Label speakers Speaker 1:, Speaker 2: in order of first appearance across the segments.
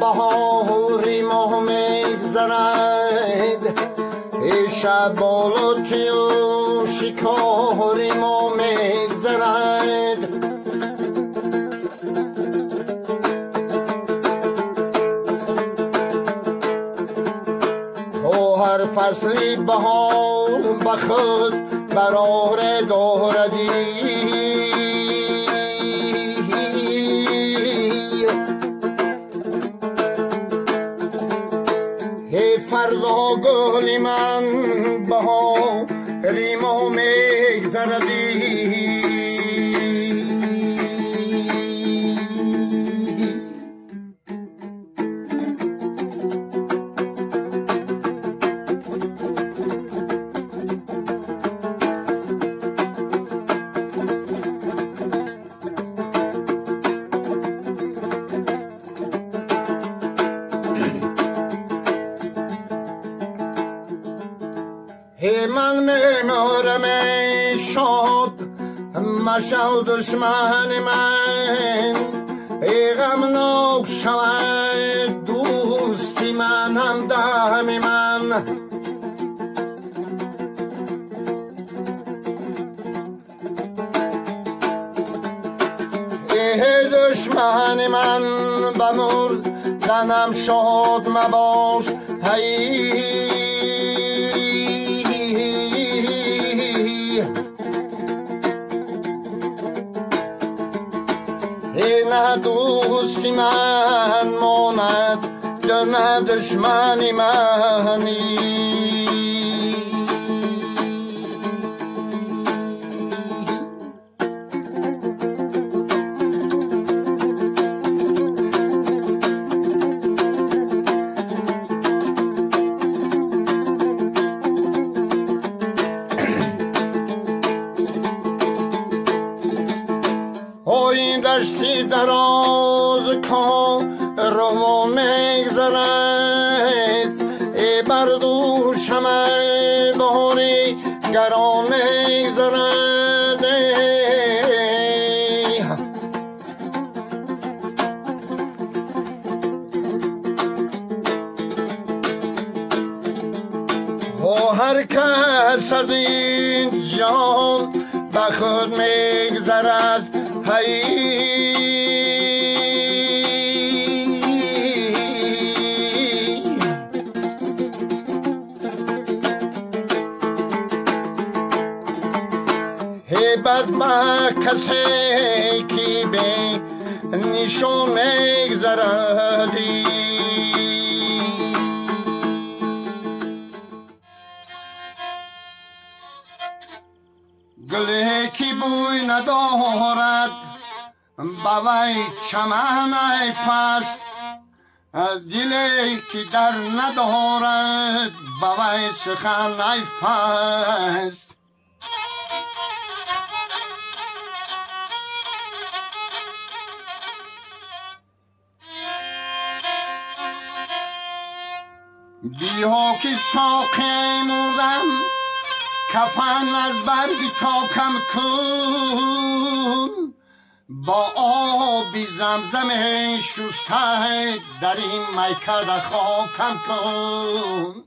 Speaker 1: بهاری ماه میگذرد ای شب بالوتی و شکاری ما میگذرد تو هر فصلی بهار بخود برار داردی فردا گلی من بهاری ما میگذردی من میمارم ای شاد مشو دشمن من ای غمناک شود دوستی من همدم من ای دشمن من بمردنم شاد مباش هی نه دوستی من ماند یا نه دشمنی منی این دشتی دراز کن رو میگذرد ای بر دوشم بهاری گران میگذرد هر کس از این جهان به خود میگذرد هیبت با کسی که به نشون میگذردی گلی که بوی ندارد بوی چمن ای فصل دلی که در ندارد بوی سخن ای فصل بیها که ساقی مردم کفن از برگ تا کم کن با آبی زمزم شسته در این میکده خاکم کن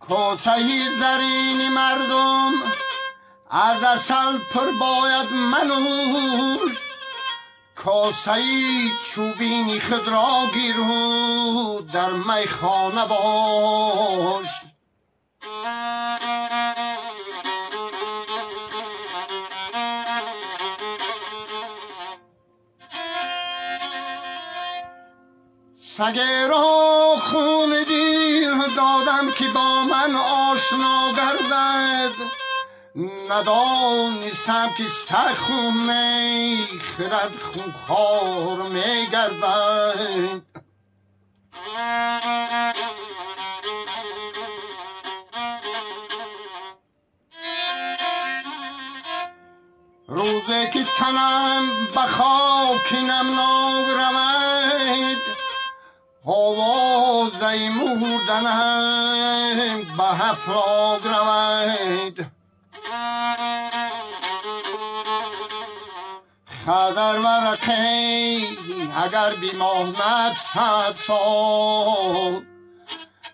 Speaker 1: کاسه زرین مردم از عسل پر باید منوش کاسه چوبینی خود را گیرو در میخانه باش سگه را خون دیر دادم که با من آشنا گردد ندانستم که سگ خون می خرد خونخوار می گردد روزی که تنم به خاک نمناک رود، آوازه مردنم به افلاک رود. خدر ورقی اگر بیماند 100 سال،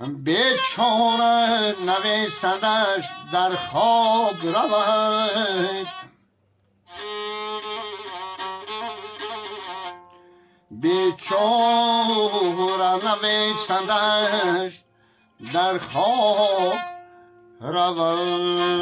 Speaker 1: بیچاره نویسندش در خواب رود. بیچاره نویسندش در خواب رود.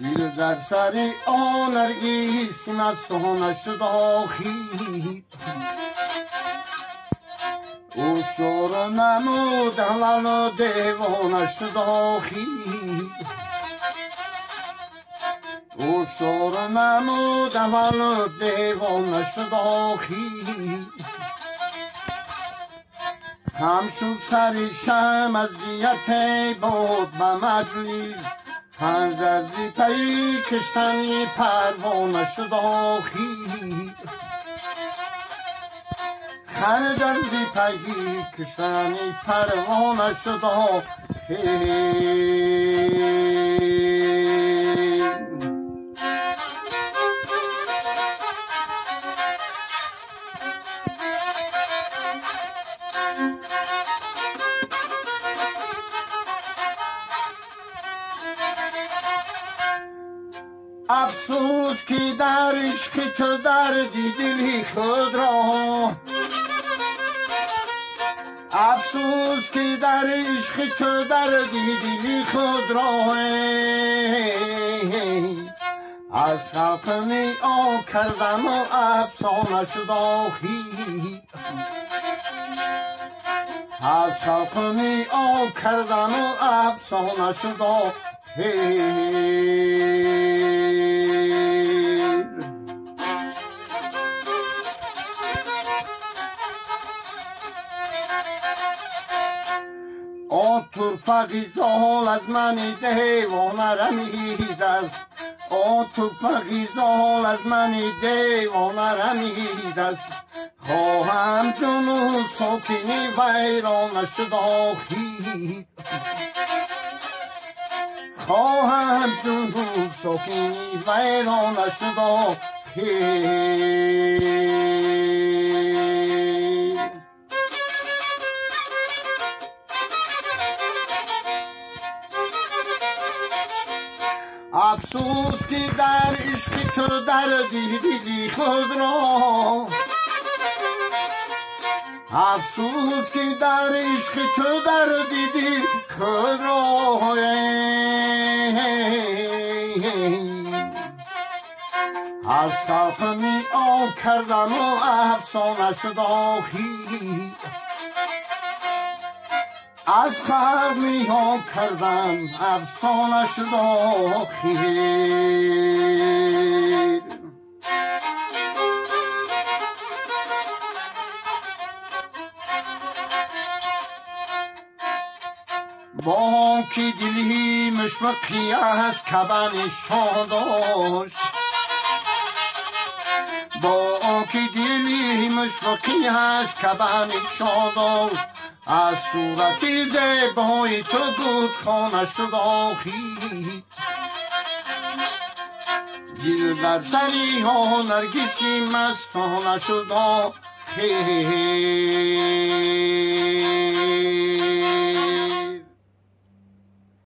Speaker 1: دل در سر آن نرگس مستانه شد آخی، او شور نمود ولو دیوانه شد آخی، او شور نمود ولو دیوانه شد آخی. همچون سر شم از دیت بود به مجلس، خنجر پی کشتنی پروانه شد آخی، خنجر پی کشتنی پروانه شد آخی. افسوس که در عشق تو دردی دلی خود را، افسوس که در عشق تو دردی دلی خود را، از خلق نیا کردم و افسانه شد آخی، از خلق نیا کردم و افسانه شد آخی. آن ترفقی زال از من دیوانه رمید است، آن ترفقی زال از من دیوانه رمید است. خواهم جنو ساکنی ویرانه شد آخی، خواهم جنو ساکنی ویرانه شد آخی. افسوس که در عشق تو دردی دلی خود را، افسوس که در عشق تو دردی دلی خود را، از خلق نیا کردم و افسانه شد آخی، از خلق نیا کردم افسانه شد آخی. با که دلی مشفقی از کبن شاداش، با که دلی مشفقی از کبن شاداش، از صورتی زیبای تو بود خانه شد آخی. دل در سری ها نرگسی مستانه شد آخی.